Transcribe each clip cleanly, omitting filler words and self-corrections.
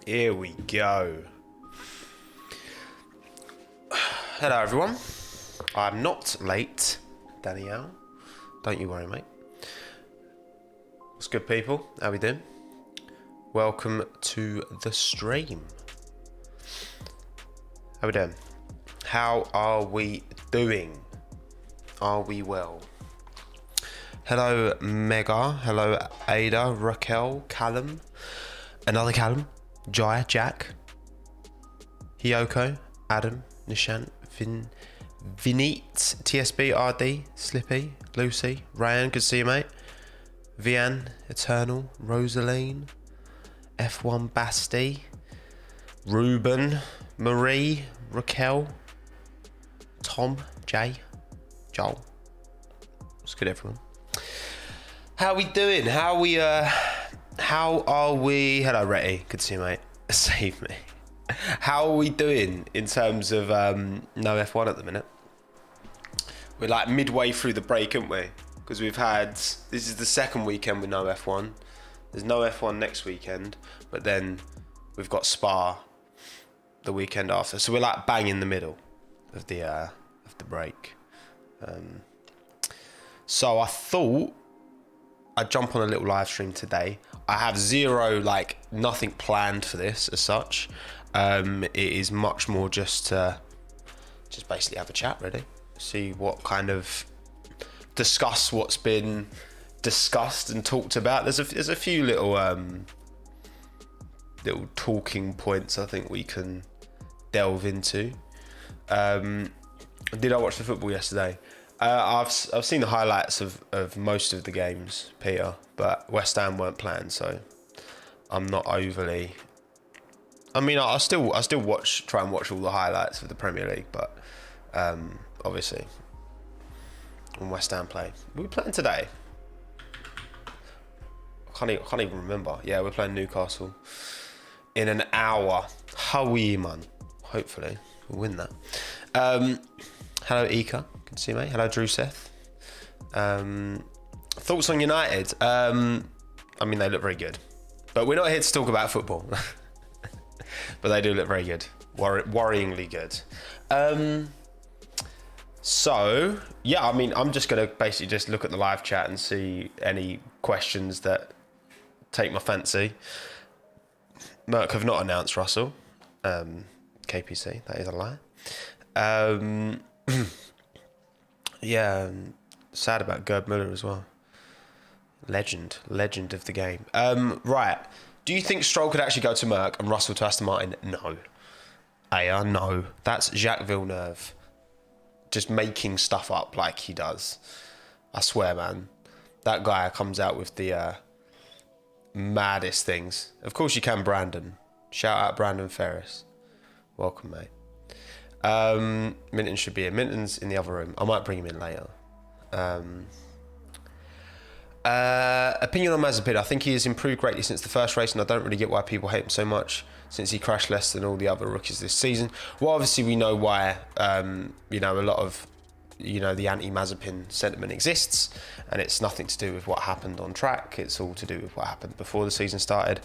Here we go. Hello everyone. I'm not late, Danielle. Don't you worry, mate. What's good, people? How we doing? Welcome to the stream. How we doing? How are we doing? Are we well? Hello, Mega. Hello, Ada, Raquel, Callum. Another Callum. Jai, Jack. Hiyoko, Adam, Nishant, Vineet, TSB, RD, Slippy, Lucy, Ryan, good to see you, mate. Vian, Eternal, Rosaline, F1 Basti, Ruben, Marie, Raquel, Tom, Jay, Joel. What's good, everyone? How we doing? How are we? Hello, Retty. Good to see you, mate. Save me. How are we doing in terms of no F1 at the minute? We're like midway through the break, aren't we? Because we've had, this is the second weekend with no F1. There's no F1 next weekend, but then we've got Spa the weekend after. So we're like bang in the middle of the break. So I thought I'd jump on a little live stream today. I have nothing planned for this as such. It is much more just basically have a chat, really. See what kind of, discuss what's been discussed and talked about. There's a few little talking points I think we can delve into. Did I watch the football yesterday? I've seen the highlights of most of the games, Peter, but West Ham weren't playing, so I'm not overly. I mean, I still try and watch all the highlights of the Premier League, but obviously when West Ham play, we're playing today. I can't even remember. Yeah, we're playing Newcastle in an hour. How are you, man? Hopefully we'll win that. Hello, Ika. Good to see you, mate. Hello, Drew Seth. Thoughts on United? I mean, they look very good. But we're not here to talk about football. But they do look very good. Worryingly good. So, yeah, I mean, I'm just going to basically just look at the live chat and see any questions that take my fancy. Merck have not announced Russell. KPC, that is a lie. Yeah, sad about Gerd Müller as well. Legend of the game. Right. Do you think Stroll could actually go to Merck and Russell to Aston Martin? No. No. That's Jacques Villeneuve just making stuff up like he does. I swear, man. That guy comes out with the maddest things. Of course you can, Brandon. Shout out Brandon Ferris. Welcome, mate. Minton should be here. Minton's in the other room. I might bring him in later. Opinion on Mazepin. I think he has improved greatly since the first race, and I don't really get why people hate him so much since he crashed less than all the other rookies this season. Well, obviously we know why. A lot of the anti-Mazepin sentiment exists, and it's nothing to do with what happened on track. It's all to do with what happened before the season started.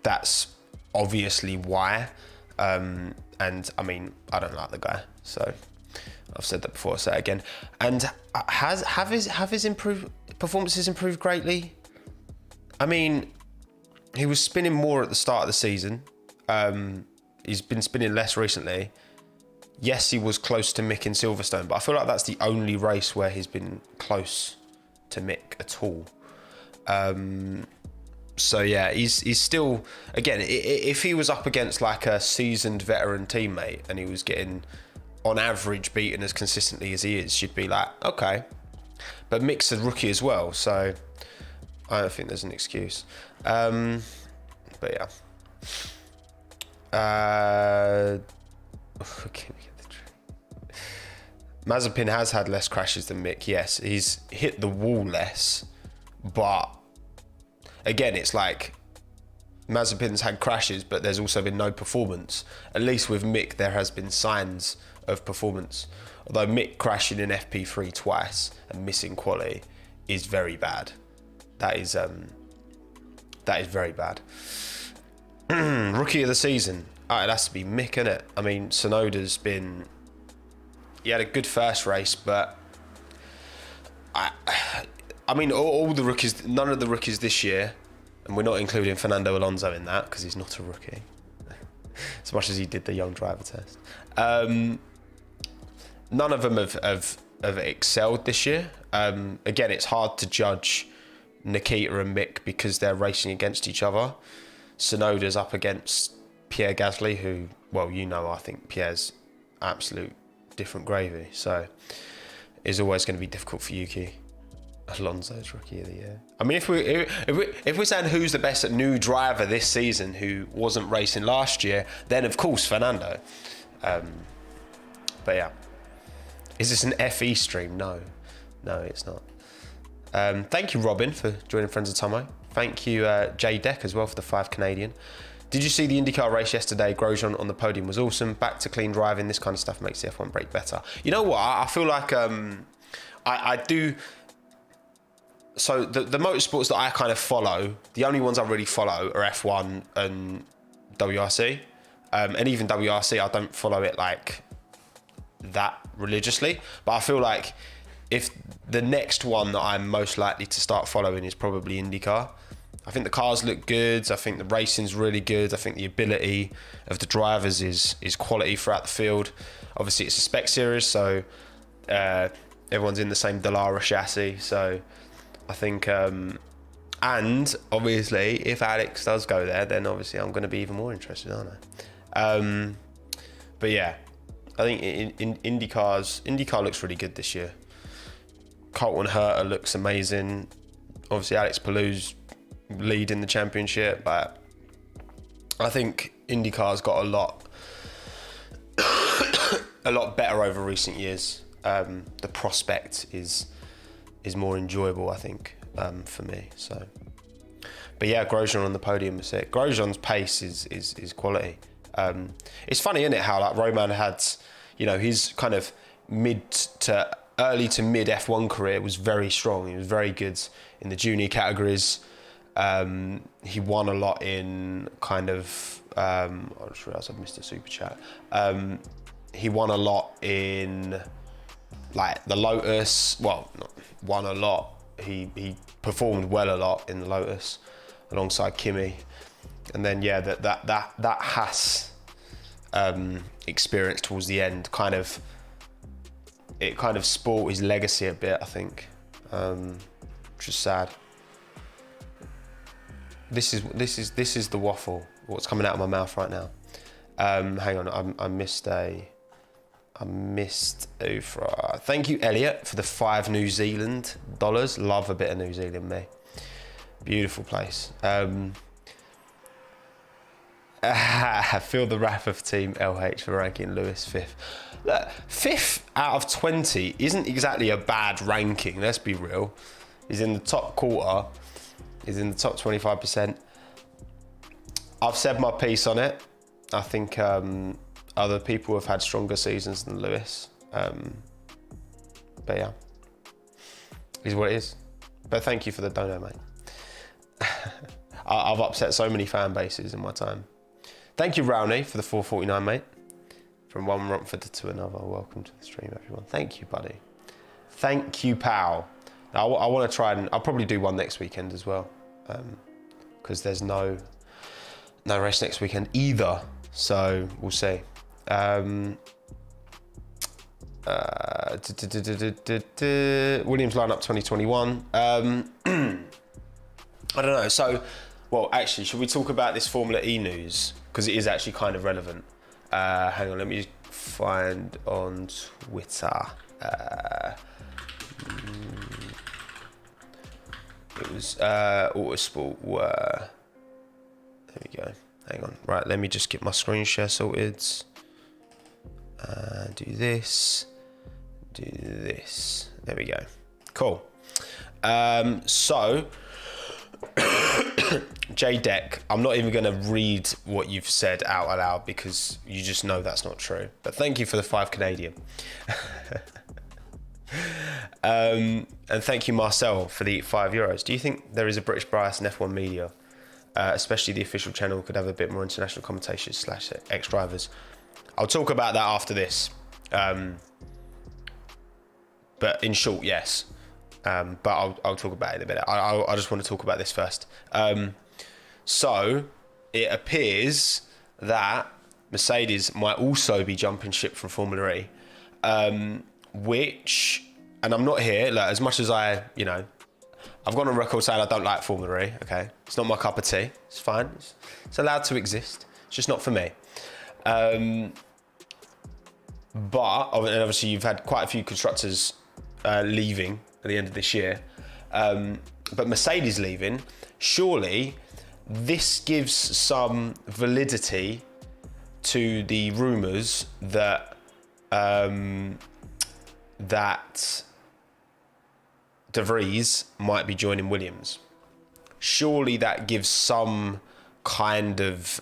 That's obviously why. And I mean, I don't like the guy, so I've said that before, I'll say it again. And have his performances improved greatly? I mean, he was spinning more at the start of the season. He's been spinning less recently. Yes, he was close to Mick in Silverstone, but I feel like that's the only race where he's been close to Mick at all. So yeah, he's still, again, if he was up against like a seasoned veteran teammate and he was getting on average beaten as consistently as he is, you'd be like, okay. But Mick's a rookie as well, so I don't think there's an excuse. But yeah. Mazepin has had less crashes than Mick, yes. He's hit the wall less, but again, it's like Mazepin's had crashes, but there's also been no performance. At least with Mick, there has been signs of performance. Although Mick crashing in FP3 twice and missing quali is very bad. That is That is very bad. Rookie of the season. It has to be Mick, innit? I mean, Tsunoda's been... He had a good first race, but... I mean, all the rookies... None of the rookies this year, and we're not including Fernando Alonso in that, because he's not a rookie. As much as he did the young driver test. None of them have excelled this year. Again, it's hard to judge Nikita and Mick because they're racing against each other. Tsunoda's up against Pierre Gasly, who, well, you know, I think Pierre's absolute different gravy. So it's always going to be difficult for Yuki. Alonso's rookie of the year. I mean, if we're saying who's the best new driver this season who wasn't racing last year, then of course Fernando. But yeah, is this an FE stream? No, it's not. Thank you, Robin, for joining Friends of Tommo. Thank you, J Deck, as well, for the 5 Canadian. Did you see the IndyCar race yesterday? Grosjean on the podium was awesome. Back to clean driving. This kind of stuff makes the F1 break better. You know what? I feel like I do. So the motorsports that I kind of follow, the only ones I really follow are F1 and WRC. And even WRC, I don't follow it like that religiously. But I feel like if the next one that I'm most likely to start following is probably IndyCar. I think the cars look good. I think the racing's really good. I think the ability of the drivers is quality throughout the field. Obviously, it's a spec series, so everyone's in the same Dallara chassis. So I think, and obviously, if Alex does go there, then obviously I'm going to be even more interested, aren't I? But yeah, I think in IndyCar looks really good this year. Colton Herta looks amazing. Obviously, Alex Palou's leading the championship, but I think IndyCar's got a lot better over recent years. The prospect is more enjoyable, I think, for me. So, but yeah, Grosjean on the podium was sick. Grosjean's pace is quality. It's funny, isn't it, how like Roman had, you know, his kind of early to mid F1 career was very strong. He was very good in the junior categories. He won a lot in kind of, I just realised I've missed a super chat. He won a lot in like the Lotus. Well, not won a lot. He performed well a lot in the Lotus alongside Kimi. And then, yeah, that Haas experience towards the end kind of spoilt his legacy a bit, I think, which is sad. This is the waffle. What's coming out of my mouth right now? Hang on, I missed Ufra. Thank you, Elliot, for the 5 New Zealand dollars. Love a bit of New Zealand, me. Beautiful place. I feel the wrath of Team LH for ranking Lewis 5th. Look, 5th out of 20 isn't exactly a bad ranking, let's be real. He's in the top quarter. He's in the top 25%. I've said my piece on it. I think other people have had stronger seasons than Lewis. But yeah, it is what it is. But thank you for the dono, mate. I've upset so many fan bases in my time. Thank you, Rowney, for the 449, mate. From one Romford to another. Welcome to the stream, everyone. Thank you, buddy. Thank you, pal. I want to try and I'll probably do one next weekend as well, because there's no race next weekend either. So we'll see. Williams lineup 2021. I don't know. So, well, actually, should we talk about this Formula E news? Because it is actually kind of relevant. Hang on, let me just find on Twitter. It was Autosport were. There we go. Hang on. Right, let me just get my screen share sorted. Do this. Do this. There we go. Cool. So, J-Deck, I'm not even going to read what you've said out aloud because you just know that's not true. But thank you for the 5 Canadian. And thank you, Marcel, for the €5. Do you think there is a British bias in F1 media? especially the official channel could have a bit more international commentators / ex-drivers. I'll talk about that after this. But in short, yes. But I'll talk about it in a minute. I just want to talk about this first. So it appears that Mercedes might also be jumping ship from Formula E, which, and I'm not here, like, as much as I've gone on record saying I don't like Formula E, okay? It's not my cup of tea. It's fine. It's allowed to exist. It's just not for me. But obviously you've had quite a few constructors leaving at the end of this year. But Mercedes leaving, surely this gives some validity to the rumours that that De Vries might be joining Williams. Surely that gives some kind of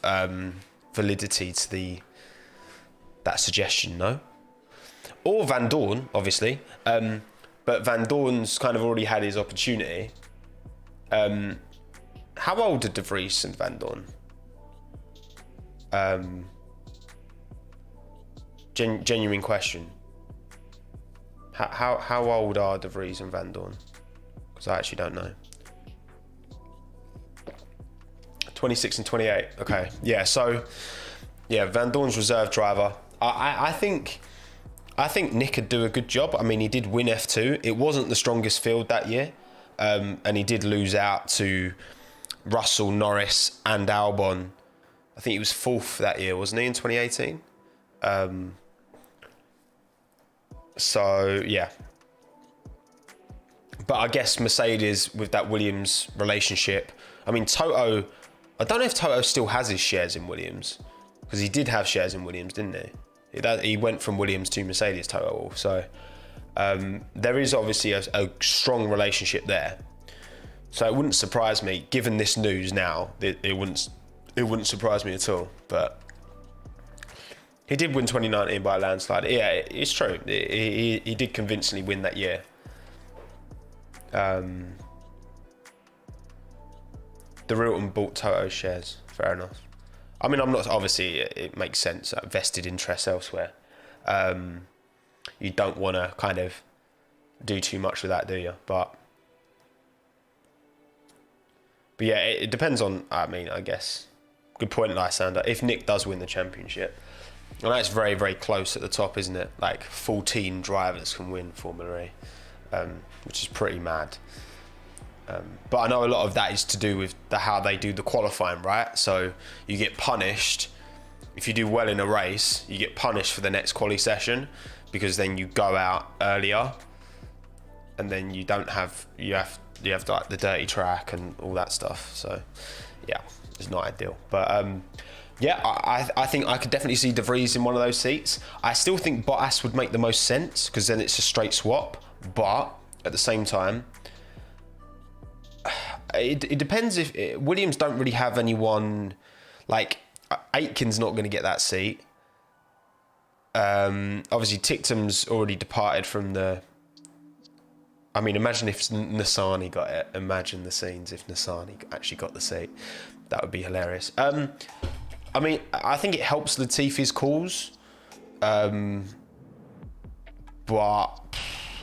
validity to that suggestion, no? Or Van Dorn, obviously, but Van Dorn's kind of already had his opportunity. How old are De Vries and Van Dorn? Genuine question. How old are De Vries and Van Dorn? Because I actually don't know. 26 and 28. Okay, yeah. So, yeah, Van Dorn's reserve driver. I think Nick could do a good job. I mean, he did win F2. It wasn't the strongest field that year, and he did lose out to Russell, Norris, and Albon. I think he was 4th that year, wasn't he, in 2018? So, yeah. But I guess Mercedes, with that Williams relationship, I mean, Toto, I don't know if Toto still has his shares in Williams, because he did have shares in Williams, didn't he? He went from Williams to Mercedes, Toto. So there is obviously a strong relationship there. So it wouldn't surprise me, given this news now, it wouldn't surprise me at all. But he did win 2019 by a landslide. Yeah, it's true. He did convincingly win that year. The Rilton bought Toto's shares. Fair enough. I mean, I'm not, obviously it makes sense, vested interests elsewhere. You don't want to kind of do too much with that, do you? But yeah, it depends on, I mean, I guess. Good point, Lysander. If Nick does win the championship, and that's very, very close at the top, isn't it? Like 14 drivers can win Formula E, which is pretty mad. But I know a lot of that is to do with how they do the qualifying, right? So you get punished. If you do well in a race, you get punished for the next quali session, because then you go out earlier, and then you have to, like, the dirty track and all that stuff. So yeah, it's not ideal. But yeah, I think I could definitely see De Vries in one of those seats. I still think Bottas would make the most sense, because then it's a straight swap. But at the same time, it depends. If Williams don't really have anyone, like Aitken's not going to get that seat. Obviously Tictum's already departed from the. I mean, imagine if Nassani got it. Imagine the scenes if Nassani actually got the seat. That would be hilarious. I mean, I think it helps Latifi's cause, but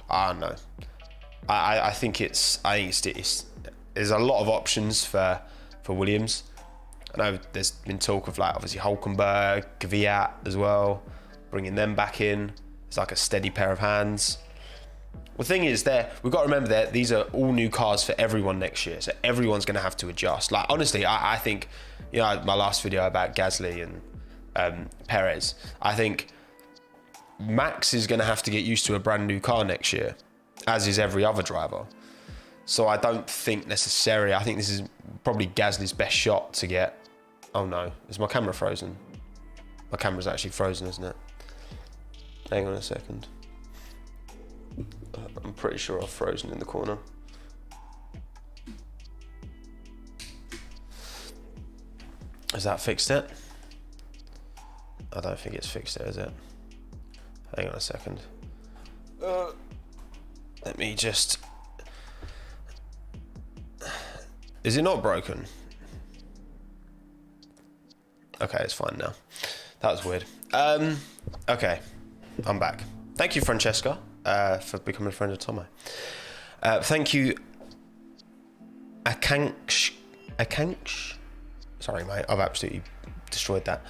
I don't know. I think it's there's a lot of options for Williams. I know there's been talk of, like, obviously Hulkenberg, Kvyat as well, bringing them back in. It's like a steady pair of hands. The thing is, we've got to remember that these are all new cars for everyone next year, so everyone's going to have to adjust. Like, honestly, I think, my last video about Gasly and Perez, I think Max is going to have to get used to a brand new car next year, as is every other driver. So I don't think necessarily, I think this is probably Gasly's best shot to get. Oh no, is my camera frozen? My camera's actually frozen, isn't it? Hang on a second. I'm pretty sure I've frozen in the corner. Has that fixed it? I don't think it's fixed it, is it? Hang on a second. Let me just... Is it not broken? Okay, it's fine now. That was weird. Okay, I'm back. Thank you, Francesca, for becoming a friend of Tommo. Thank you, Akansh. Sorry, mate, I've absolutely destroyed that.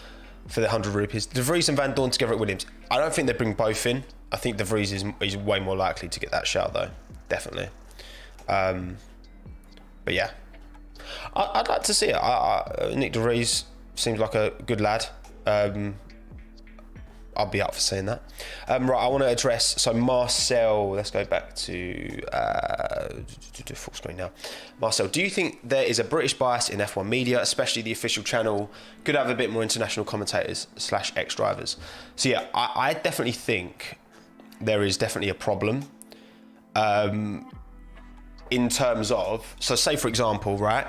For the 100 rupees. De Vries and Van Dorn together at Williams. I don't think they bring both in. I think De Vries is way more likely to get that shout, though. Definitely. But yeah. I'd like to see it. Nick De Vries seems like a good lad. I'll be up for seeing that. Right, I want to address, so Marcel, let's go back to full screen now. Marcel, do you think there is a British bias in F1 media, especially the official channel, could have a bit more international commentators / ex-drivers? So yeah, I definitely think there is definitely a problem. In terms of, so say for example, right,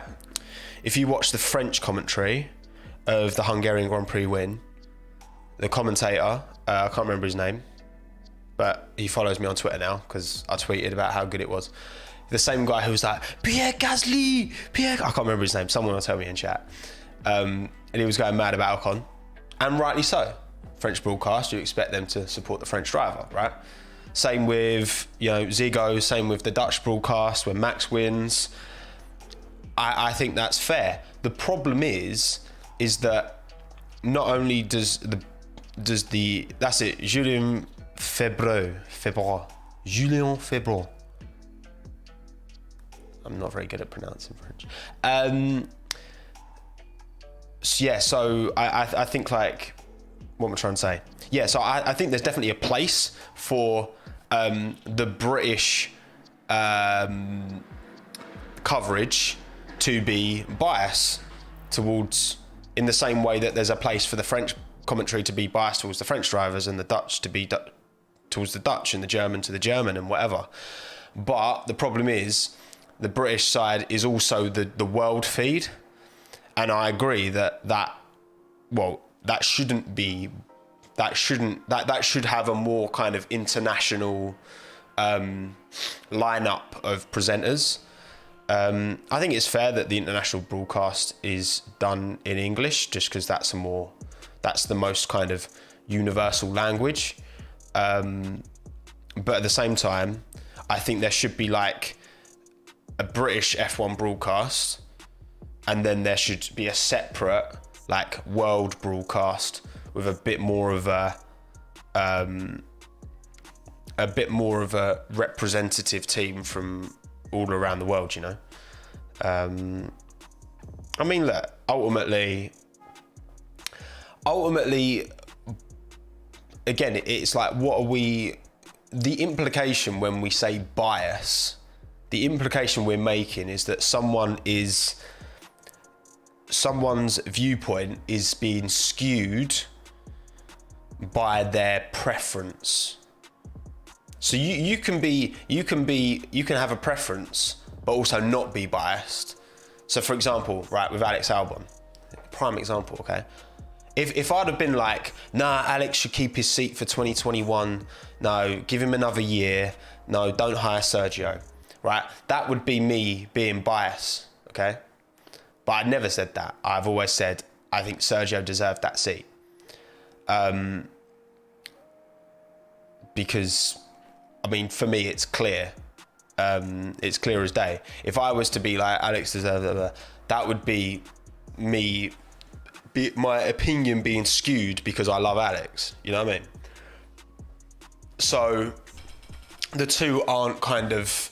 if you watch the French commentary of the Hungarian Grand Prix win, the commentator, I can't remember his name, but he follows me on Twitter now because I tweeted about how good it was. The same guy who was like, Pierre Gasly, I can't remember his name, someone will tell me in chat. And he was going mad about Ocon, and rightly so. French broadcast, you expect them to support the French driver, right? Same with, Zigo, same with the Dutch broadcast when Max wins. I think that's fair. The problem is that not only does the that's it, Julien Febvre. I'm not very good at pronouncing French. So yeah, so I think, like, what am I trying to say? Yeah, so I think there's definitely a place for the British coverage to be biased towards, in the same way that there's a place for the French commentary to be biased towards the French drivers and the Dutch to be towards the Dutch and the German to the German and whatever. But the problem is the British side is also the world feed. And I agree that should have a more kind of international lineup of presenters. I think it's fair that the international broadcast is done in English, just because that's the most kind of universal language. But at the same time, I think there should be like a British F1 broadcast, and then there should be a separate like world broadcast with a bit more of a representative team from all around the world, I mean, look, ultimately, again, it's like, the implication when we say bias, the implication we're making is that someone's viewpoint is being skewed by their preference. So you can have a preference, but also not be biased. So for example, right, with Alex Albon, prime example, okay? If I'd have been like, nah, Alex should keep his seat for 2021, no, give him another year, no, don't hire Sergio, right? That would be me being biased, okay? But I never said that. I've always said, I think Sergio deserved that seat. Because, I mean, for me, it's clear. It's clear as day. If I was to be like, Alex deserves that would be me, my opinion being skewed because I love Alex. You know what I mean? So the two aren't kind of,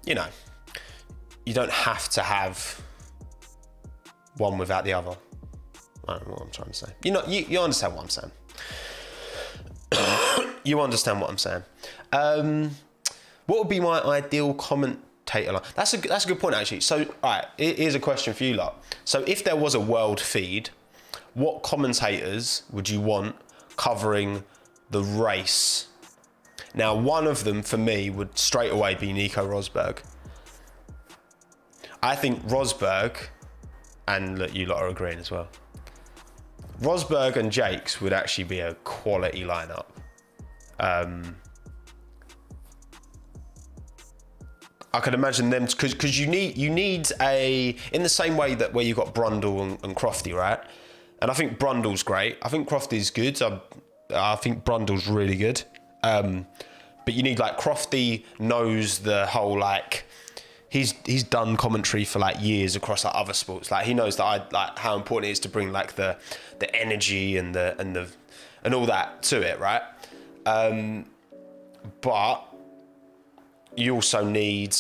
you don't have to have one without the other. I don't know what I'm trying to say. You understand what I'm saying. You understand what I'm saying. What would be my ideal commentator line? That's a good point, actually. So, all right, here's a question for you lot. So if there was a world feed, what commentators would you want covering the race? Now, one of them for me would straight away be Nico Rosberg. I think Rosberg, and look, you lot are agreeing as well, Rosberg and Jakes would actually be a quality lineup. I could imagine them, because you need a, in the same way that where you got Brundle and Crofty, right? And I think Brundle's great. I think Crofty's good. I think Brundle's really good. But you need like Crofty knows the whole like he's done commentary for like years across like other sports. Like he knows that I like how important it is to bring like the energy and all that to it, right? But you also need,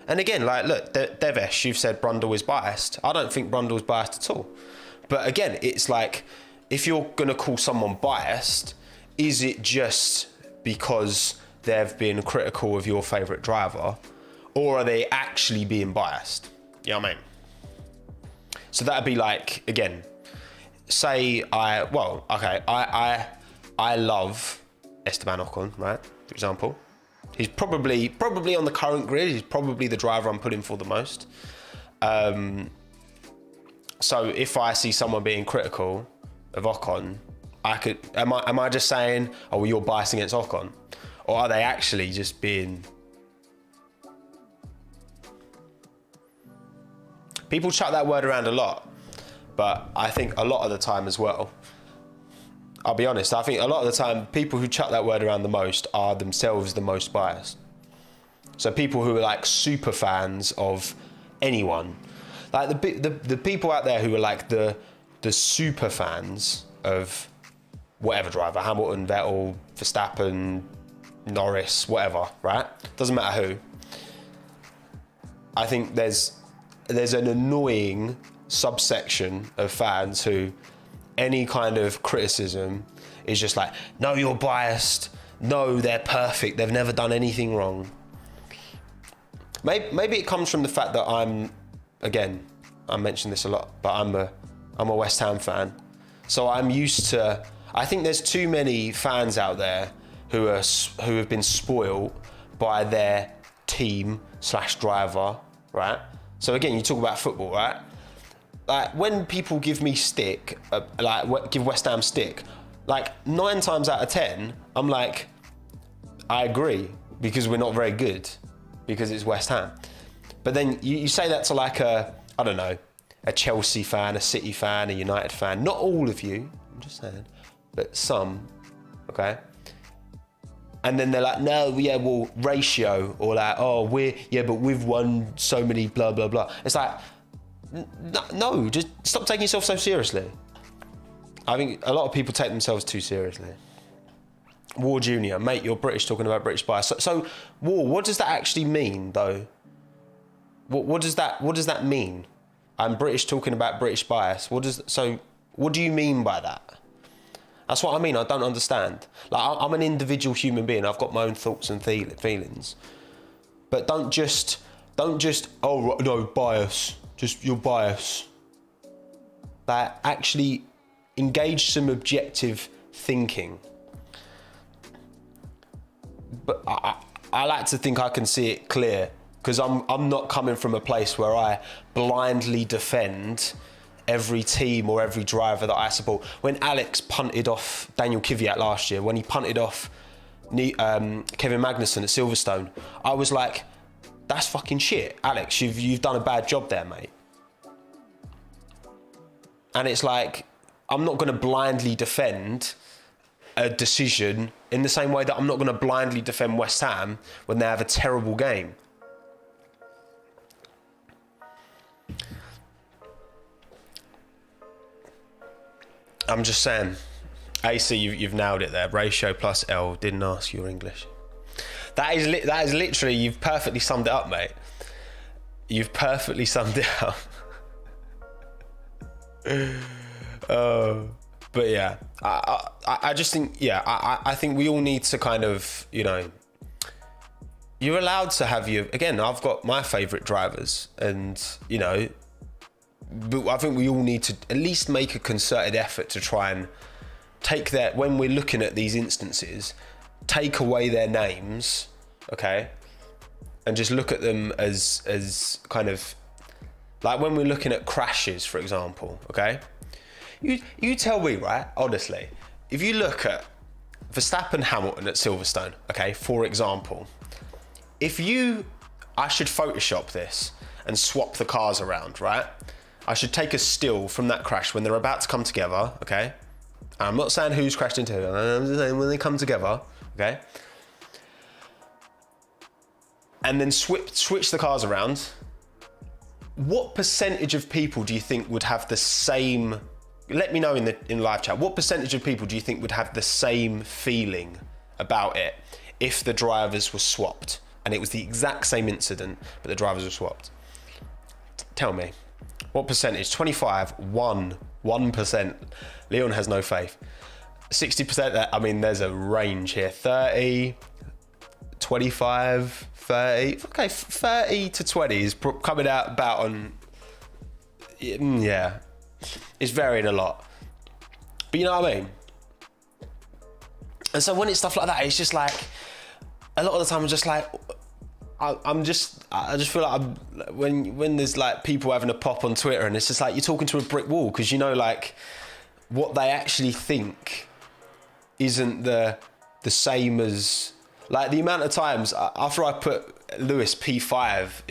and again, like look, Devesh, you've said Brundle is biased. I don't think Brundle's biased at all. But again, it's like, if you're going to call someone biased, is it just because they've been critical of your favourite driver, or are they actually being biased? You know what I mean? So that'd be like, again, say I love Esteban Ocon, right? For example, he's probably on the current grid, he's probably the driver I'm putting for the most. So if I see someone being critical of Ocon, am I just saying, oh, well, you're biased against Ocon? Or are they actually just being... People chuck that word around a lot, but I think a lot of the time as well, I'll be honest, I think a lot of the time, people who chuck that word around the most are themselves the most biased. So people who are like super fans of anyone, like the people out there who are like the super fans of whatever driver, Hamilton, Vettel, Verstappen, Norris, whatever, right? Doesn't matter who. I think there's an annoying subsection of fans who any kind of criticism is just like, no, you're biased. No, they're perfect. They've never done anything wrong. Maybe it comes from the fact that I mention this a lot, but I'm a West Ham fan. So I'm used to, I think there's too many fans out there who have been spoiled by their team / driver, right? So again, you talk about football, right? Like when people give me stick, give West Ham stick, like 9 times out of 10, I'm like, I agree, because we're not very good, because it's West Ham. But then you say that to like a Chelsea fan, a City fan, a United fan. Not all of you, I'm just saying, but some, okay? And then they're like, no, yeah, well, ratio, or like, oh, but we've won so many blah, blah, blah. It's like, no, just stop taking yourself so seriously. I think a lot of people take themselves too seriously. War Junior, mate, you're British talking about British bias. So War, what does that actually mean, though? What does that mean? I'm British talking about British bias. What do you mean by that? That's what I mean. I don't understand. Like, I'm an individual human being. I've got my own thoughts and feelings. But don't just, oh, no, bias. Just your bias. Like, actually engage some objective thinking. But I like to think I can see it clear, because I'm not coming from a place where I blindly defend every team or every driver that I support. When Alex punted off Daniel Kvyat last year, when he punted off Kevin Magnussen at Silverstone, I was like, that's fucking shit. Alex, you've done a bad job there, mate. And it's like, I'm not going to blindly defend a decision in the same way that I'm not going to blindly defend West Ham when they have a terrible game. I'm just saying, AC, you've nailed it there. Ratio plus L. Didn't ask your English. That is literally, you've perfectly summed it up, mate. You've perfectly summed it up. But yeah, I just think, I think we all need to kind of, you're allowed to have again, I've got my favourite drivers, and, but I think we all need to at least make a concerted effort to try and take their, when we're looking at these instances, take away their names, okay? And just look at them as kind of, like when we're looking at crashes, for example, okay? You tell me, right, honestly, if you look at Verstappen Hamilton at Silverstone, okay, for example, I should Photoshop this and swap the cars around, right? I should take a still from that crash when they're about to come together, okay? I'm not saying who's crashed into who, I'm just saying when they come together, okay? And then switch the cars around. What percentage of people do you think would have the same, let me know in live chat, what percentage of people do you think would have the same feeling about it if the drivers were swapped and it was the exact same incident, but the drivers were swapped? Tell me, what percentage? 25, 1%. Leon has no faith. 60%, I mean, there's a range here. 30, 25, 30. Okay, 30 to 20 is coming out about on, yeah, it's varying a lot. But you know what I mean? And so when it's stuff like that, it's just like, a lot of the time I'm just like, I just feel like when there's like people having a pop on Twitter and it's just like you're talking to a brick wall, because you know, like, what they actually think isn't the same as, like, the amount of times after I put Lewis P5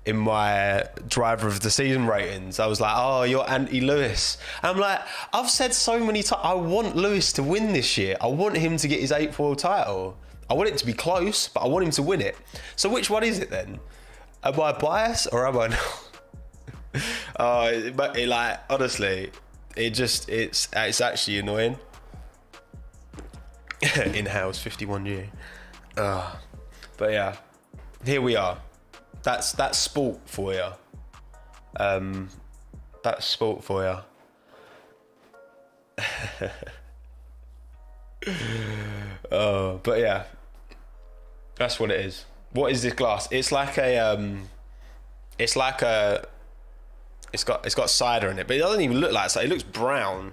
in my driver of the season ratings, I was like, oh, you're anti-Lewis. And I'm like, I've said so many times, I want Lewis to win this year. I want him to get his 8th world title. I want it to be close, but I want him to win it. So which one is it then? Am I biased or am I not? But like, honestly, it's actually annoying. In-house 51G. But yeah, here we are. That's sport for you. That's sport for you. But yeah, that's what it is. What is this glass? It's like it's got cider in it, but it doesn't even look like cider. It looks brown.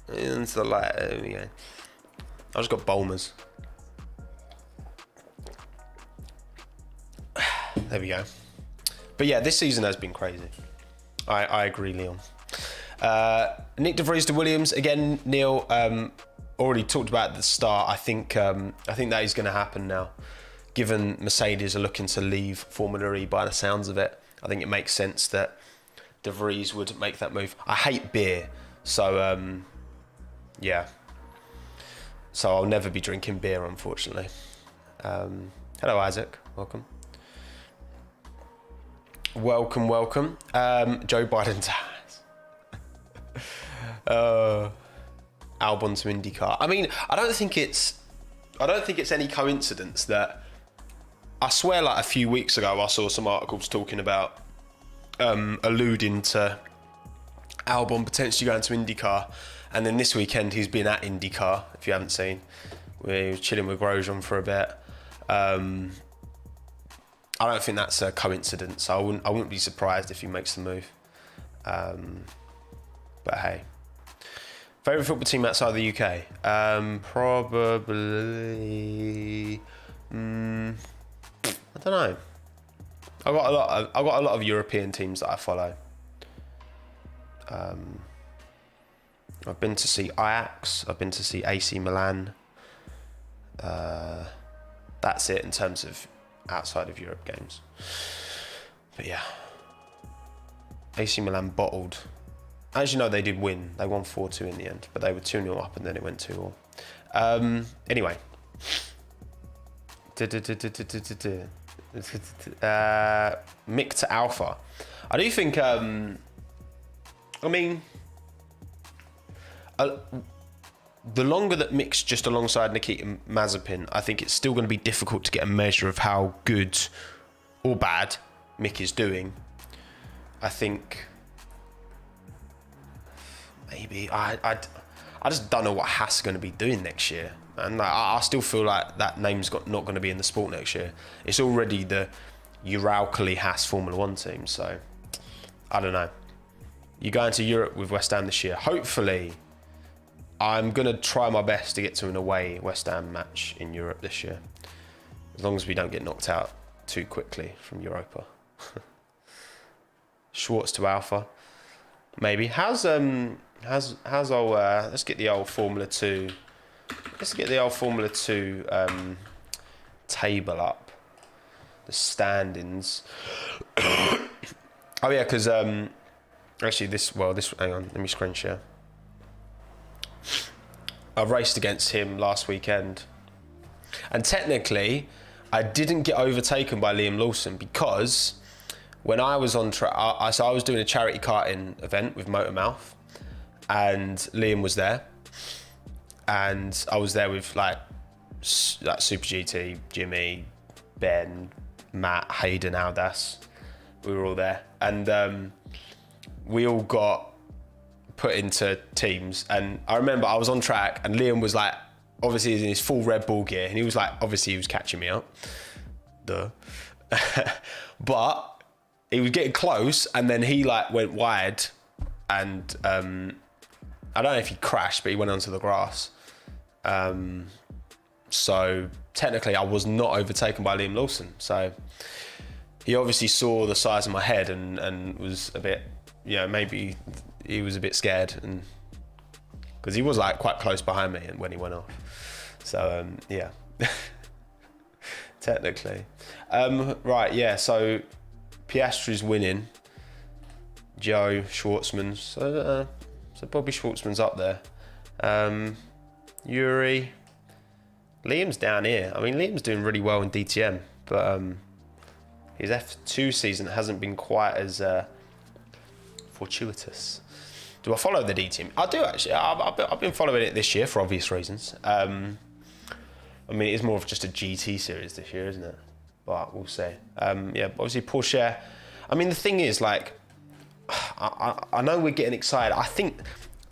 Into the light. There we go. I just got Bulmers. There we go. But yeah, this season has been crazy. I agree, Leon. Nick De Vries to Williams again. Neil already talked about at the start. I think that is going to happen now, given Mercedes are looking to leave Formula E by the sounds of it. I think it makes sense that De Vries would make that move. I hate beer, so yeah. So I'll never be drinking beer, unfortunately. Hello, Isaac. Welcome. Welcome. Joe Biden's ass. Albon to IndyCar. I mean, I don't think it's any coincidence that, I swear, like a few weeks ago, I saw some articles talking about, alluding to Albon potentially going to IndyCar, and then this weekend he's been at IndyCar. If you haven't seen, we were chilling with Grosjean for a bit. I don't think that's a coincidence. I wouldn't be surprised if he makes the move. But hey. Favourite football team outside the UK? Probably. I don't know. I've got a lot of European teams that I follow. I've been to see Ajax. I've been to see AC Milan. That's it in terms of outside of Europe games. But yeah, AC Milan bottled. As you know, they did win. They won 4-2 in the end, but they were 2-0 up and then it went 2-2. Anyway. Mick to Alpha. I do think, I mean, the longer that Mick's just alongside Nikita Mazepin, I think it's still going to be difficult to get a measure of how good or bad Mick is doing. I think maybe I just don't know what Haas are going to be doing next year, and I still feel like that name's not going to be in the sport next year. It's already the Uralkali Haas Formula One team, so I don't know. You're going to Europe with West Ham this year. Hopefully, I'm going to try my best to get to an away West Ham match in Europe this year, as long as we don't get knocked out too quickly from Europa. Schwartz to Alpha, maybe. How's old? Let's get the old Formula 2. Let's get the old Formula 2 table up. The standings. Oh yeah, because actually this, hang on, let me screen share. I raced against him last weekend, and technically I didn't get overtaken by Liam Lawson because when I was on track, so I was doing a charity karting event with Motormouth, and Liam was there, and I was there with like Super GT, Jimmy, Ben, Matt, Hayden, Aldas. We were all there, and we all got put into teams. And I remember I was on track, and Liam was like, obviously he's in his full Red Bull gear, and he was like, obviously he was catching me up, duh. But he was getting close, and then he like went wide, and I don't know if he crashed, but he went onto the grass. So technically I was not overtaken by Liam Lawson. So he obviously saw the size of my head and was a bit, maybe he was a bit scared, and because he was like quite close behind me and when he went off. So yeah, technically. Right, yeah, so Piastri's winning. Joe, Schwartzman, so Bobby Schwartzman's up there. Yuri, Liam's down here. I mean, Liam's doing really well in DTM, but his F2 season hasn't been quite as fortuitous. Do I follow the DTM? I do actually. I've been following it this year for obvious reasons. I mean, it's more of just a GT series this year, isn't it? But we'll see. Yeah, obviously Porsche. I mean, the thing is, like, I know we're getting excited. I think,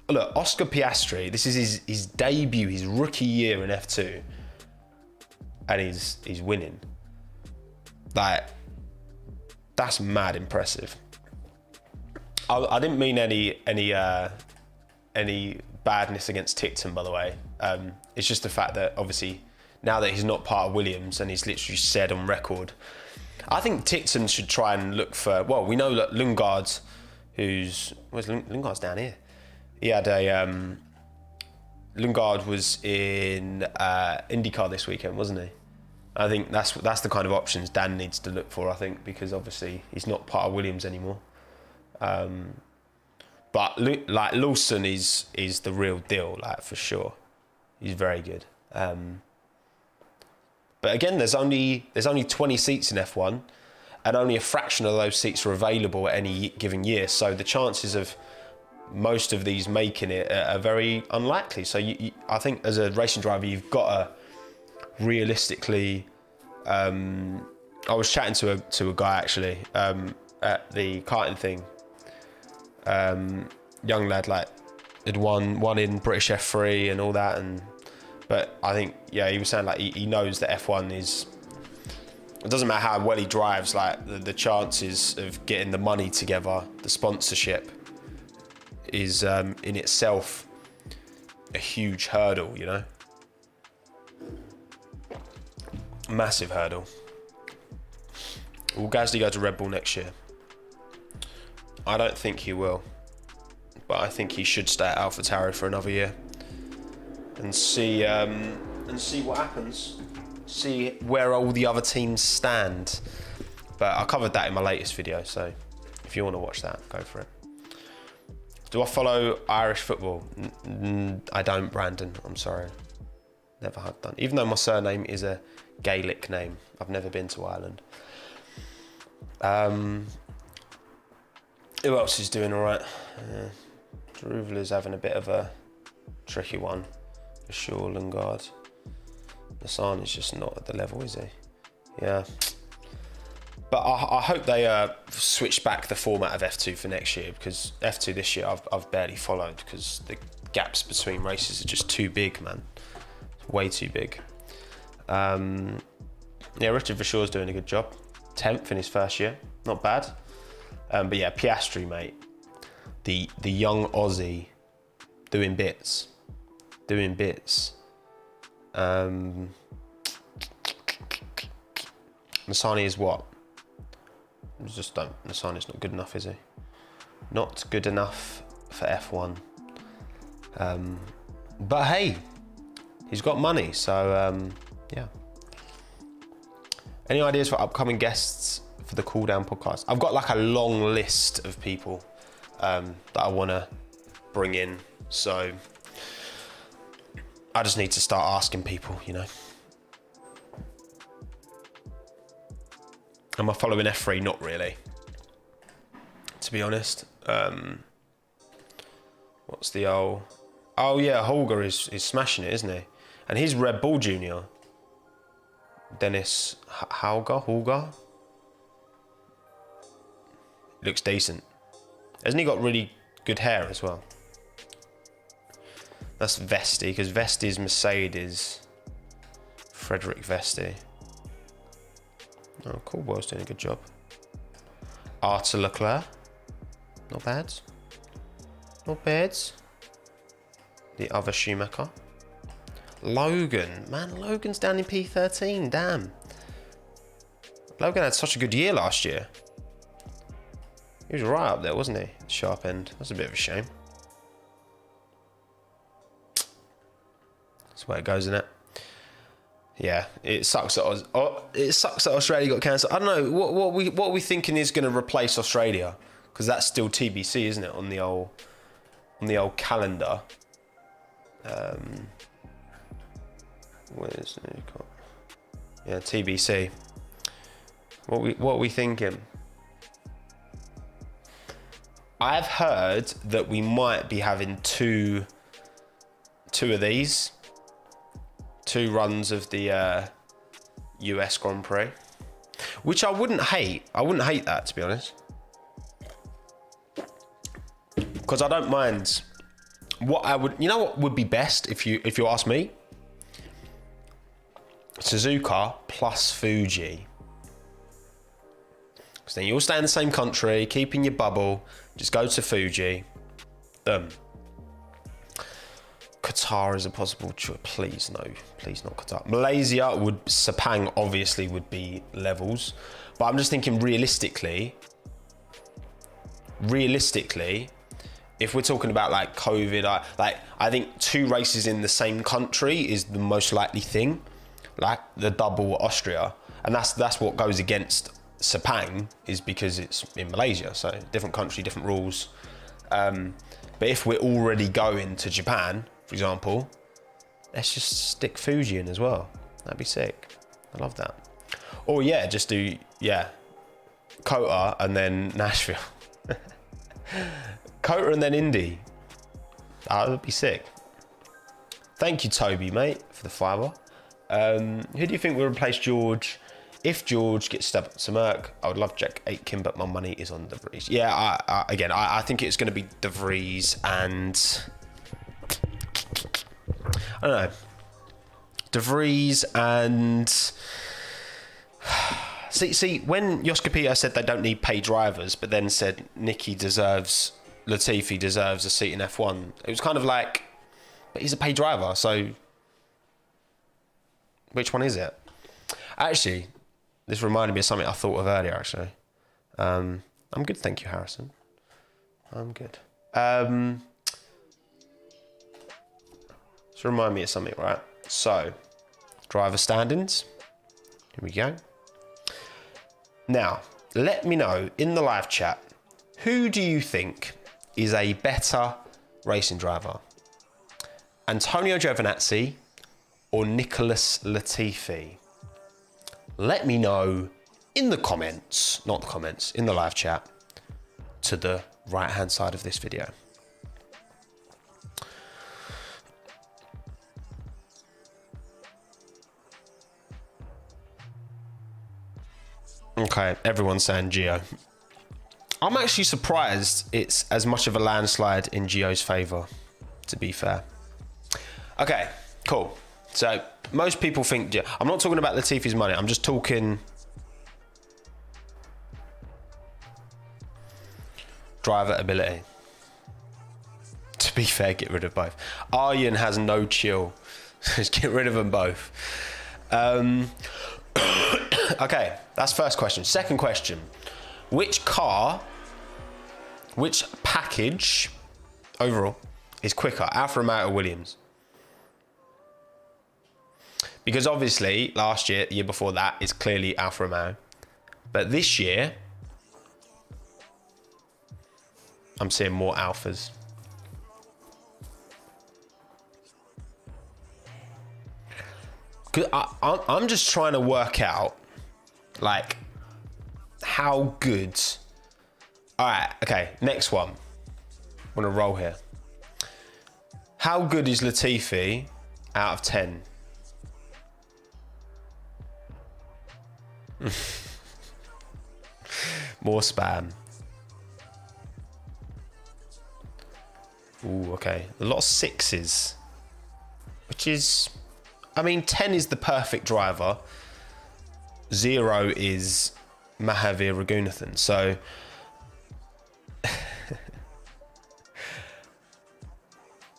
look, Oscar Piastri, this is his debut, his rookie year in F2, and he's winning. Like, that's mad impressive. I didn't mean any badness against Ticton, by the way. It's just the fact that obviously now that he's not part of Williams and he's literally said on record, I think Ticton should try and look for. Well, we know that Lundgaard, Lundgaard's down here. He had a Lundgaard was in IndyCar this weekend, wasn't he? I think that's the kind of options Dan needs to look for. I think because obviously he's not part of Williams anymore. But like Lawson is the real deal, like for sure. He's very good. But again, there's only 20 seats in F1, and only a fraction of those seats are available at any given year. So the chances of most of these making it are very unlikely. So I think as a racing driver, you've got to realistically. I was chatting to a guy actually at the karting thing. Young lad, like, had won in British F3 and all that, but I think, yeah, he was saying like he knows that F1 is, it doesn't matter how well he drives, like the chances of getting the money together, the sponsorship is in itself a huge hurdle, massive hurdle. Will Gasly go to Red Bull next year? I don't think he will, but I think he should stay at AlphaTauri for another year and see what happens. See where all the other teams stand. But I covered that in my latest video, so if you want to watch that, go for it. Do I follow Irish football? I don't, Brandon. I'm sorry. Never have done. Even though my surname is a Gaelic name, I've never been to Ireland. Who else is doing all right? Deruvala's having a bit of a tricky one, for sure. Lundgaard. Nassan is just not at the level, is he? Yeah. But I hope they switch back the format of F2 for next year, because F2 this year I've barely followed because the gaps between races are just too big, man. It's way too big. Yeah, Richard Verschoor's doing a good job. 10th in his first year, not bad. But yeah, Piastri, mate, the young Aussie, doing bits. Masani is what? Just don't. Masani's not good enough, is he? Not good enough for F1. But hey, he's got money, so yeah. Any ideas for upcoming guests for the Cool Down podcast. I've got like a long list of people that I want to bring in. So I just need to start asking people, you know. Am I following F3? Not really, to be honest. What's the old... Oh yeah, Holger is smashing it, isn't he? And he's Red Bull Junior. Dennis Holger. Looks decent. Hasn't he got really good hair as well? That's Vesti, because Vesti's Mercedes. Frederick Vesti. Oh, cool boy's doing a good job. Arthur Leclerc. Not bad. Not bad. The other Schumacher. Logan. Man, Logan's down in P13. Damn. Logan had such a good year last year. He was right up there, wasn't he? Sharp end. That's a bit of a shame. That's where it goes, isn't it? Yeah, it sucks that Australia got cancelled. I don't know what we thinking is going to replace Australia, because that's still TBC, isn't it, on the old calendar. Where's it? Yeah, TBC. What we thinking? I've heard that we might be having two of these. 2 runs of the US Grand Prix, which I wouldn't hate. I wouldn't hate that, to be honest, because I don't mind. What I would, you know, what would be best if you ask me? Suzuka plus Fuji, because then you all stay in the same country, keep in your bubble. Just go to Fuji. Qatar is a possible choice. Please no, please not Qatar. Malaysia would, Sepang obviously would be levels, but I'm just thinking realistically, if we're talking about like COVID, I think 2 races in the same country is the most likely thing, like the double Austria, and that's what goes against Sepang, is because it's in Malaysia, so different country, different rules. But if we're already going to Japan, for example, let's just stick Fuji in as well. That'd be sick. I love that. Or yeah, just do, yeah, Kota and then Nashville. Kota and then Indy. That would be sick. Thank you, Toby, mate, for the fiver. Who do you think will replace George? If George gets stabbed to Merck, I would love Jack Aitken, but my money is on De Vries. Yeah, I think it's going to be De Vries and... I don't know. De Vries and... See, when Joska Peter said they don't need paid drivers, but then said Latifi deserves a seat in F1, it was kind of like, but he's a paid driver, so which one is it? Actually, this reminded me of something I thought of earlier, actually. I'm good, thank you, Harrison. I'm good. So remind me of something, right? So, driver standings. Here we go. Now, let me know in the live chat, who do you think is a better racing driver? Antonio Giovinazzi or Nicholas Latifi? Let me know in the comments, not the comments, in the live chat to the right-hand side of this video. Okay, everyone's saying Gio. I'm actually surprised it's as much of a landslide in Gio's favour, to be fair. Okay, cool. So, most people think Gio. I'm not talking about Latifi's money, I'm just talking driver ability. To be fair, get rid of both. Aryan has no chill. Just get rid of them both. Okay, that's first question. Second question, which package overall is quicker, Alfa Romeo or Williams? Because obviously last year, the year before that, is clearly Alfa Romeo. But this year, I'm seeing more alphas. Cause I'm just trying to work out, like, how good. All right, okay, next one. I'm gonna roll here. How good is Latifi out of 10? More spam. Ooh, okay. A lot of 6s. Which is... I mean, 10 is the perfect driver. 0 is Mahavir Raghunathan. So...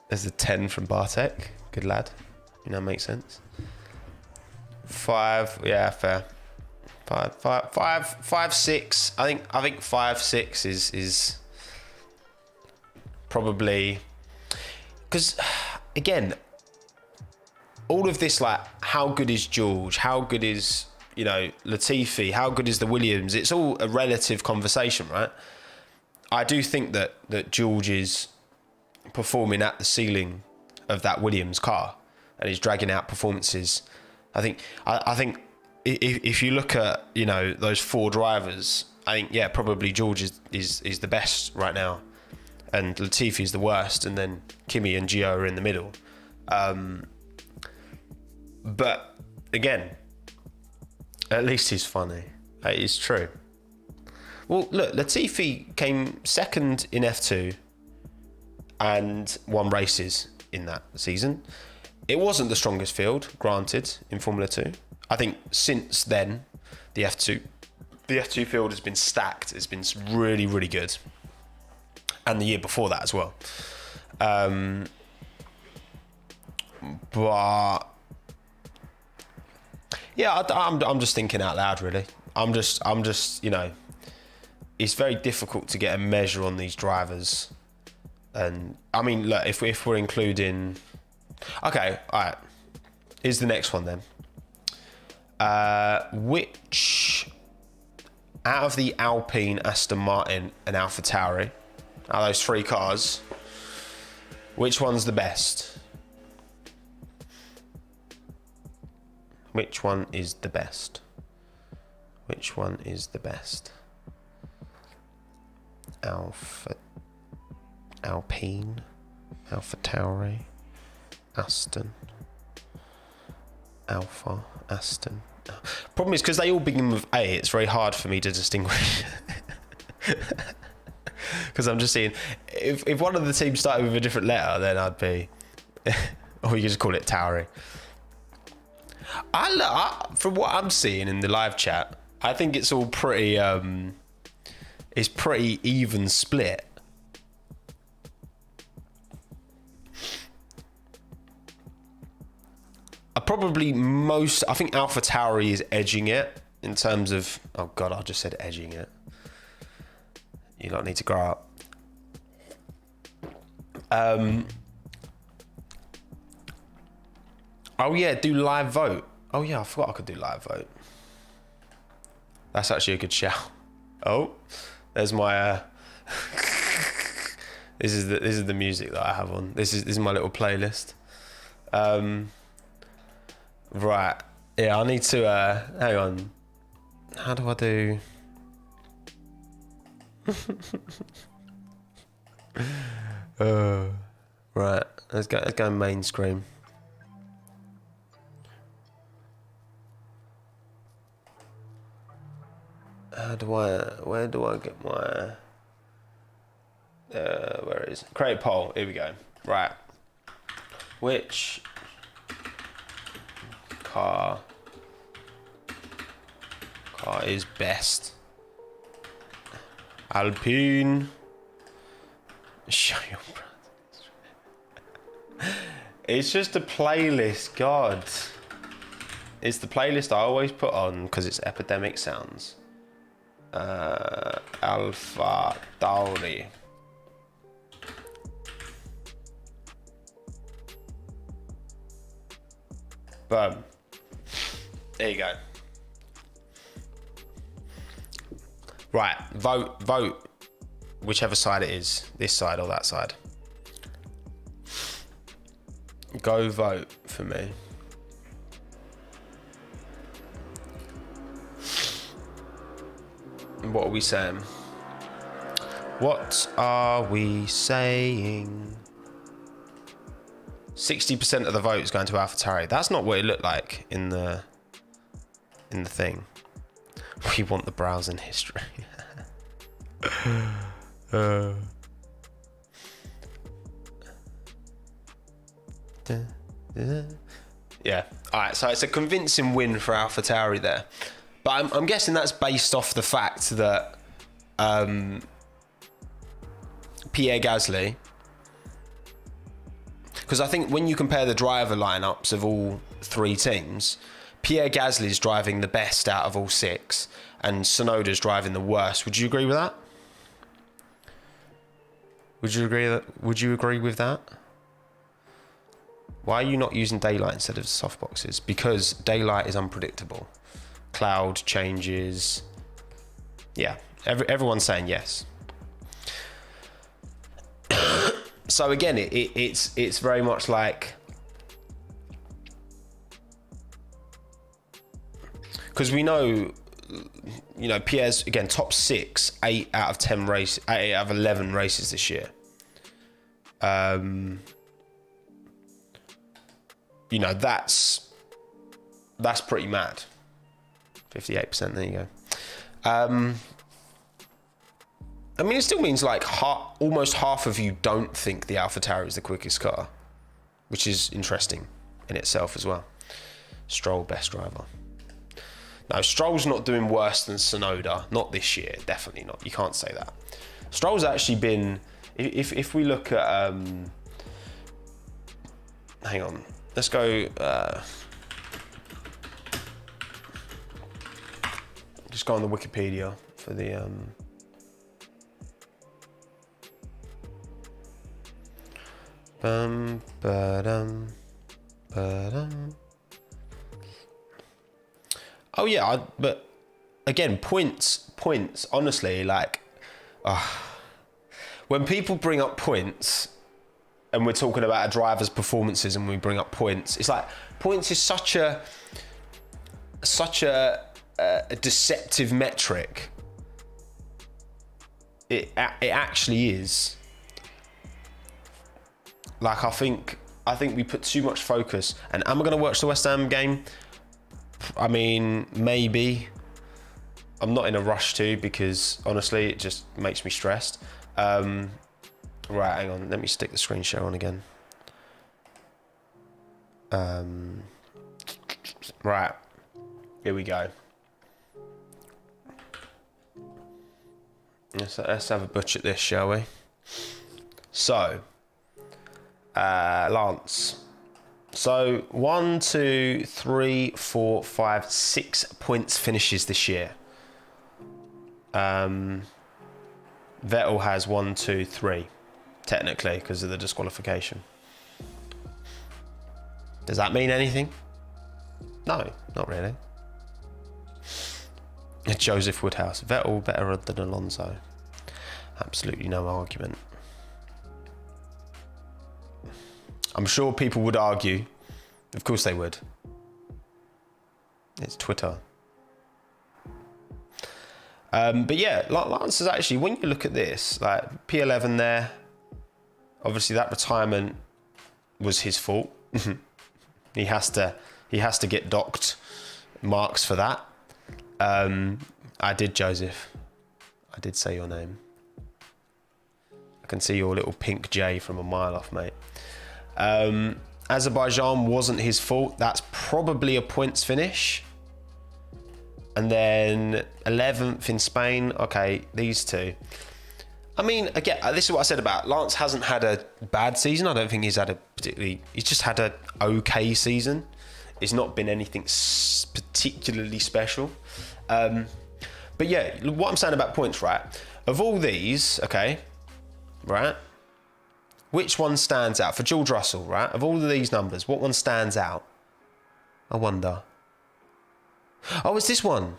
There's a 10 from Bartek. Good lad. You know, makes sense. 5, yeah, fair. 5, 6. I think 5, 6 is probably, because again, all of this, like, how good is George? How good is, you know, Latifi? How good is the Williams? It's all a relative conversation, right? I do think that George is performing at the ceiling of that Williams car, and he's dragging out performances. I think if you look at, you know, those 4 drivers, I think, yeah, probably George is the best right now, and Latifi is the worst, and then Kimi and Gio are in the middle. But again, at least he's funny. It's true. Well, look, Latifi came second in F2 and won races in that season. It wasn't the strongest field, granted, in Formula 2. I think since then, the F2 field has been stacked. It's been really, really good. And the year before that as well. But yeah, I'm just thinking out loud, really. I'm just, you know, it's very difficult to get a measure on these drivers. And I mean, look, if we're including, okay, all right. Here's the next one then. Which out of the Alpine, Aston Martin, and AlphaTauri, out of those 3 cars, which one's the best? Which one is the best? Which one is the best? Alpine, AlphaTauri, Aston, Aston. Problem is, because they all begin with A, it's very hard for me to distinguish. Because I'm just seeing, if one of the teams started with a different letter, then I'd be, or you could just call it Tauri. From what I'm seeing in the live chat, I think it's all pretty, it's pretty even split. I think AlphaTauri is edging it in terms of, oh God, I just said edging it. You don't need to grow up. Oh yeah, do live vote. Oh yeah, I forgot I could do live vote. That's actually a good shout. Oh, there's my. This is the music that I have on. This is my little playlist. Right. Yeah, I need to. Hang on. How do I do? Right. Let's go main screen. Where do I get my, where is it? Create poll, here we go. Right. Which car is best? Alpine. Show your brother. It's just a playlist, God. It's the playlist I always put on because it's epidemic sounds. AlphaTauri. Boom. There you go. Right, vote, whichever side it is, this side or that side. Go vote for me. What are we saying? What are we saying? 60% of the vote is going to AlphaTauri. That's not what it looked like in the thing. We want the browsing history. Yeah. All right. So it's a convincing win for AlphaTauri there, but I'm guessing that's based off the fact that Pierre Gasly. Because I think when you compare the driver lineups of all three teams, Pierre Gasly is driving the best out of all six, and Tsunoda's driving the worst. Would you agree with that? Would you agree with that? Why are you not using daylight instead of softboxes? Because daylight is unpredictable. Cloud changes. Yeah, everyone's saying yes. So again, it's very much like, because we know, you know, Pierre's again top 6, 8 out of 10 race, 8 out of 11 races this year. You know, that's pretty mad. 58%. There you go. I mean, it still means like almost half of you don't think the AlphaTauri is the quickest car, which is interesting in itself as well. Stroll, best driver. No, Stroll's not doing worse than Tsunoda. Not this year, definitely not. You can't say that. Stroll's actually been, if we look at, hang on, let's go, just go on the Wikipedia for the, oh yeah, but again, points, honestly, like, when people bring up points and we're talking about a driver's performances and we bring up points, it's like, points is such a deceptive metric. It actually is. Like, I think we put too much focus. And am I going to watch the West Ham game? I mean, maybe. I'm not in a rush to, because honestly, it just makes me stressed. Right, hang on. Let me stick the screen share on again. Right. Here we go. Let's have a butch at this, shall we? So, Lance. So 1, 2, 3, 4, 5, 6 points finishes this year. Vettel has 1, 2, 3, technically, because of the disqualification. Does that mean anything? No, not really. Joseph Woodhouse. Vettel better than Alonso. Absolutely no argument. I'm sure people would argue. Of course they would. It's Twitter. But yeah, Lance is actually, when you look at this, like P11 there, obviously that retirement was his fault. He has to get docked marks for that. I did, Joseph. I did say your name. I can see your little pink J from a mile off, mate. Azerbaijan wasn't his fault. That's probably a points finish. And then 11th in Spain. Okay, these two. I mean, again, this is what I said about Lance hasn't had a bad season. I don't think he's had a particularly... He's just had a okay season. It's not been anything particularly special. But yeah, what I'm saying about points, right? Of all these, okay, right? Which one stands out? For George Russell, right? Of all of these numbers, what one stands out? I wonder. Oh, it's this one.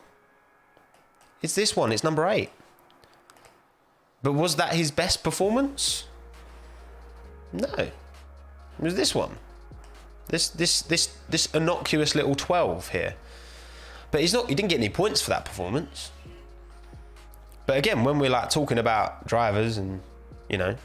It's this one. It's number 8. But was that his best performance? No. It was this one. This innocuous little 12 here. But he didn't get any points for that performance. But again, when we're like talking about drivers and, you know,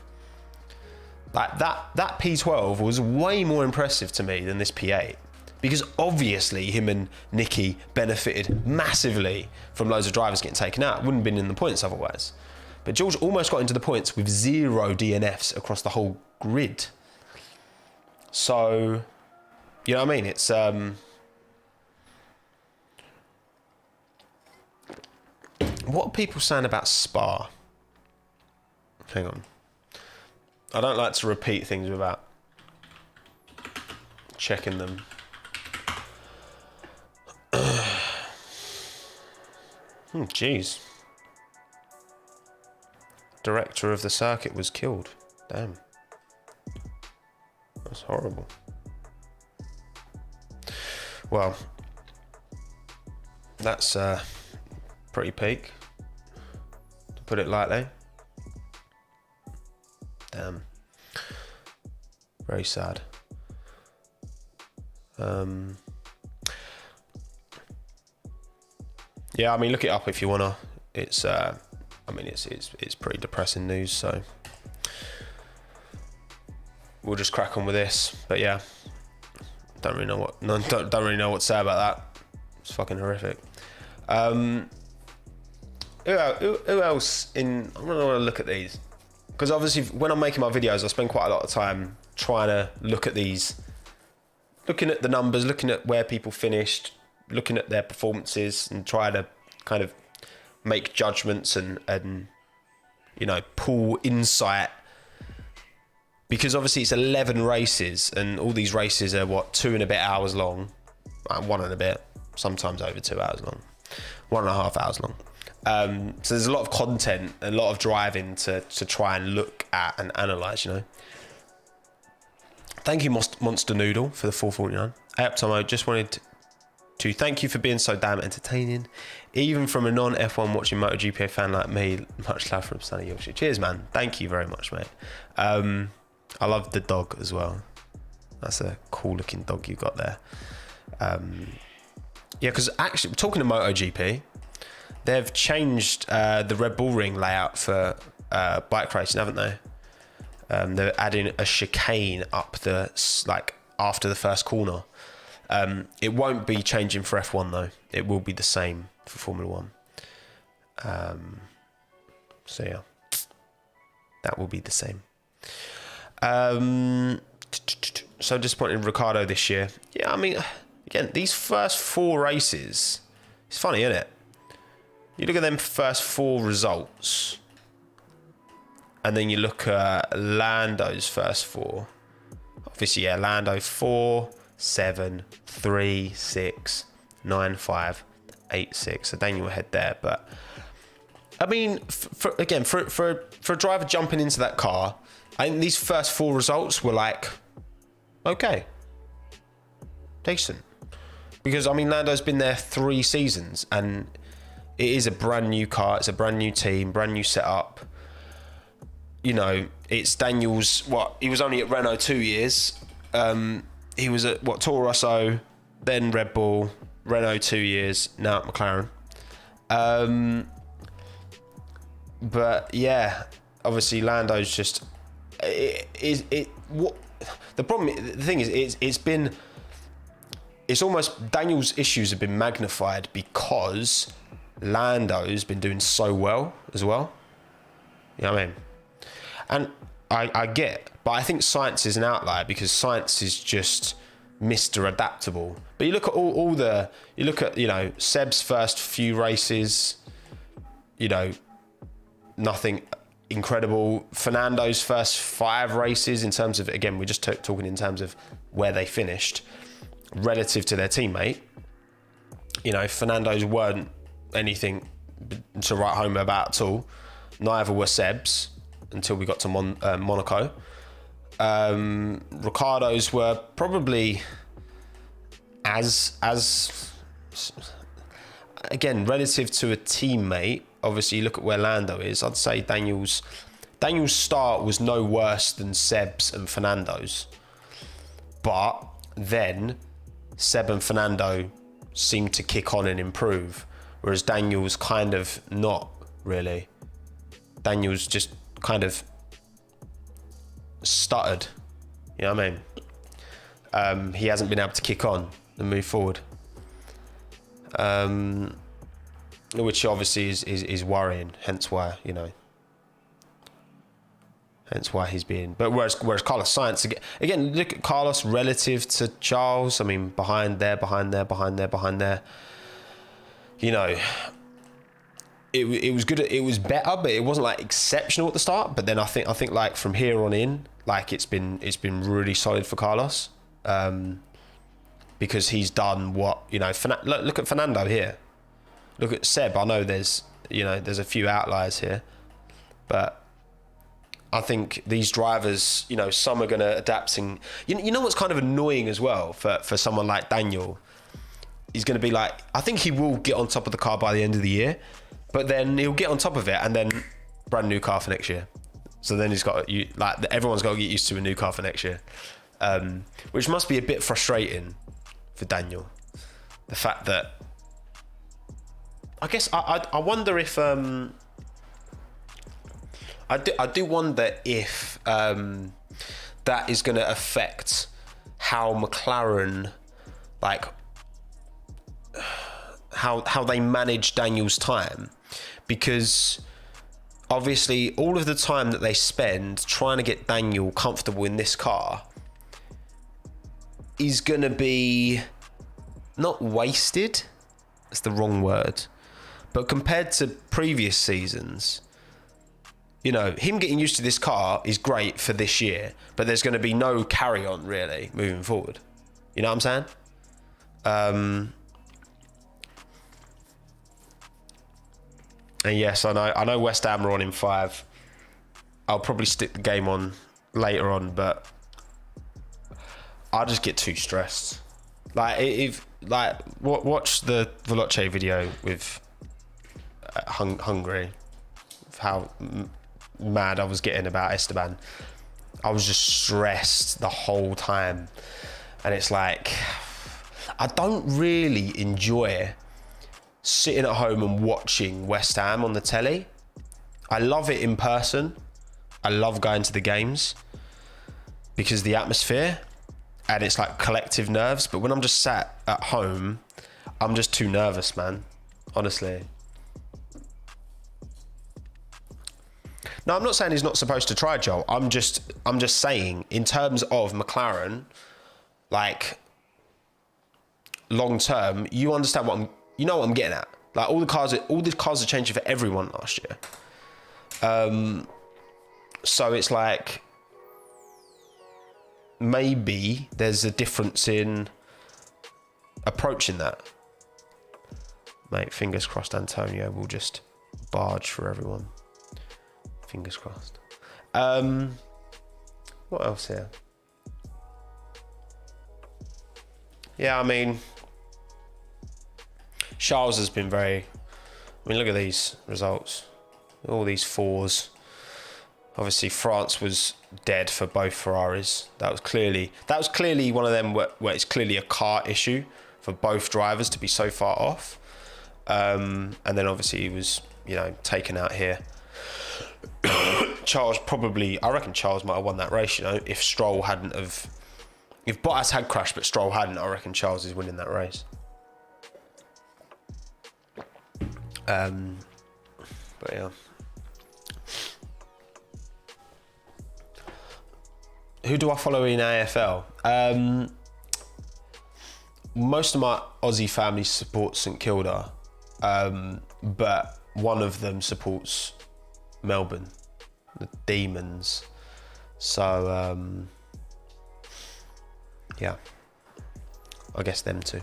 like that P12 was way more impressive to me than this P8. Because obviously him and Nicky benefited massively from loads of drivers getting taken out. Wouldn't have been in the points otherwise. But George almost got into the points with 0 DNFs across the whole grid. So, you know what I mean? It's what are people saying about Spa? Hang on. I don't like to repeat things without checking them. Jeez. Director of the circuit was killed. Damn. That's horrible. Well, that's pretty peak, to put it lightly. Damn. Very sad. Yeah, I mean, look it up if you wanna. It's I mean, it's pretty depressing news. So we'll just crack on with this. But yeah, don't really know what to say about that. It's fucking horrific. Who else in? I'm gonna want to look at these, because obviously when I'm making my videos, I spend quite a lot of time trying to look at these, looking at the numbers, looking at where people finished, looking at their performances, and try to kind of make judgments and you know, pull insight, because obviously it's 11 races and all these races are what, 2 and a bit hours long, 1 and a bit, sometimes over 2 hours long, 1.5 hours long. So there's a lot of content, a lot of driving to try and look at and analyze, you know. Thank you, Monster Noodle, for the 449. Hey up, Tommo, just wanted to thank you for being so damn entertaining, even from a non-F1 watching MotoGP fan like me. Much love from sunny Yorkshire. Cheers, man. Thank you very much, mate. I love the dog as well. That's a cool looking dog you got there. Yeah, because actually, talking to MotoGP, they've changed the Red Bull Ring layout for bike racing, haven't they? They're adding a chicane up after the first corner. It won't be changing for F1 though. It will be the same for Formula 1. So yeah, that will be the same. So disappointed in Ricciardo this year. Yeah, I mean, again, these first 4 races, it's funny, isn't it? You look at them first 4 results, and then you look at Lando's first 4. Obviously, yeah, Lando 4, 7, 3, 6, 9, 5, 8, 6. So Daniel ahead there, but I mean, for a driver jumping into that car, I think these first 4 results were like, okay, decent. Because I mean, Lando's been there 3 seasons, and it is a brand new car. It's a brand new team, brand new setup. You know, it's Daniel's. He was only at Renault 2 years. He was at Toro Rosso, then Red Bull, Renault 2 years, now at McLaren. But yeah, obviously Lando's just the thing is it's almost Daniel's issues have been magnified because Lando's been doing so well as well. You know what I mean? And I get, but I think Science is an outlier because Science is just Mr. Adaptable. But you look at you know, Seb's first few races, you know, nothing incredible. Fernando's first 5 races, in terms of, again, we're just talking in terms of where they finished relative to their teammate. You know, Fernando's weren't anything to write home about at all. Neither were Seb's until we got to Monaco. Ricciardo's were probably as again, relative to a teammate, obviously you look at where Lando is, I'd say Daniel's start was no worse than Seb's and Fernando's. But then Seb and Fernando seemed to kick on and improve, whereas Daniel's kind of not really. Daniel's just kind of stuttered, you know what I mean? He hasn't been able to kick on and move forward, which obviously is worrying. Hence why, you know, hence why he's being. But whereas Carlos Sainz again, look at Carlos relative to Charles. I mean, behind there. You know, it was good. It was better, but it wasn't like exceptional at the start. But then I think like from here on in, like it's been really solid for Carlos, because he's done what, you know. Look at Fernando here. Look at Seb. I know there's a few outliers here, but I think these drivers, you know, some are going to adapt. And you know what's kind of annoying as well for someone like Daniel. He's going to be like, I think he will get on top of the car by the end of the year, but then he'll get on top of it and then brand new car for next year. So then everyone's got to get used to a new car for next year, which must be a bit frustrating for Daniel. The fact that, I guess I wonder if I do wonder if that is going to affect how McLaren, like, how they manage Daniel's time, because obviously all of the time that they spend trying to get Daniel comfortable in this car is going to be not wasted, that's the wrong word, but compared to previous seasons, you know, him getting used to this car is great for this year, but there's going to be no carry on really moving forward. You know what I'm saying? And yes, I know West Ham are on in 5. I'll probably stick the game on later on, but I just get too stressed. Like, watch the Veloce video with Hungary, how mad I was getting about Esteban. I was just stressed the whole time, and it's like, I don't really enjoy sitting at home and watching West Ham on the telly. I love it in person. I love going to the games because the atmosphere, and it's like collective nerves. But when I'm just sat at home, I'm just too nervous, man. Honestly. No, I'm not saying he's not supposed to try, Joel. I'm just saying, in terms of McLaren, like, long term, you understand you know what I'm getting at. Like, all the cars are changing for everyone last year. So it's like, maybe there's a difference in approaching that. Mate, fingers crossed Antonio will just barge for everyone. Fingers crossed. What else here? Yeah, I mean, Charles has been look at these results. All these 4s. Obviously, France was dead for both Ferraris. That was clearly one of them where it's clearly a car issue for both drivers to be so far off. And then obviously he was, you know, taken out here. I reckon Charles might have won that race, you know, if Bottas had crashed but Stroll hadn't, I reckon Charles is winning that race. But yeah. Who do I follow in AFL? Most of my Aussie family supports St Kilda, but one of them supports Melbourne, the Demons. So yeah, I guess them too.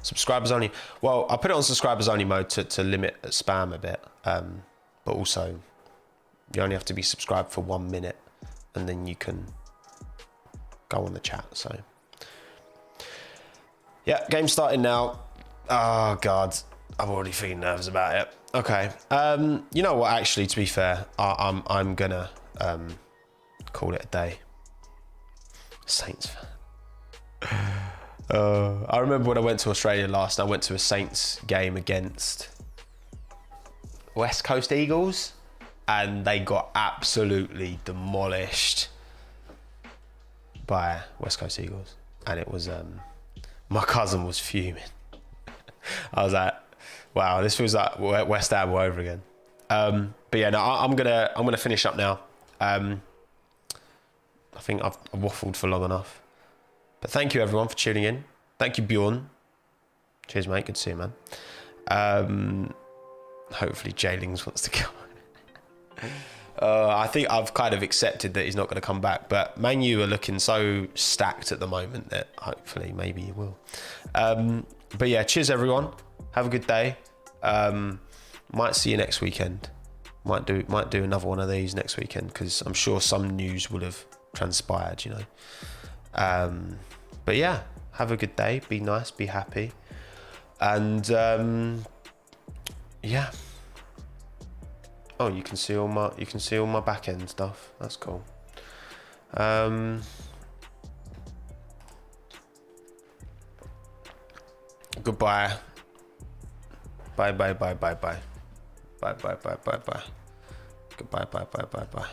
Subscribers only. Well, I put it on subscribers only mode to limit spam a bit, but also you only have to be subscribed for 1 minute, and then you can go on the chat. So yeah, game starting now. Oh god, I'm already feeling nervous about it. Okay. You know what? Actually, to be fair, I'm gonna call it a day. Saints fan. I remember when I went to Australia last. I went to a Saints game against West Coast Eagles, and they got absolutely demolished by West Coast Eagles. And it was my cousin was fuming. I was like, wow, this feels like West Ham all over again. But yeah, no, I'm gonna finish up now. I think I've waffled for long enough. But thank you everyone for tuning in. Thank you, Bjorn. Cheers, mate. Good to see you, man. Hopefully Jaylings wants to come. I think I've kind of accepted that he's not going to come back, but Man U are looking so stacked at the moment that hopefully maybe he will. But yeah, cheers everyone. Have a good day. Might see you next weekend. Might do another one of these next weekend because I'm sure some news will have transpired, you know. But yeah, have a good day. Be nice. Be happy. And yeah. Oh, you can see all my back end stuff. That's cool. Goodbye. Bye. Bye. Goodbye. Bye.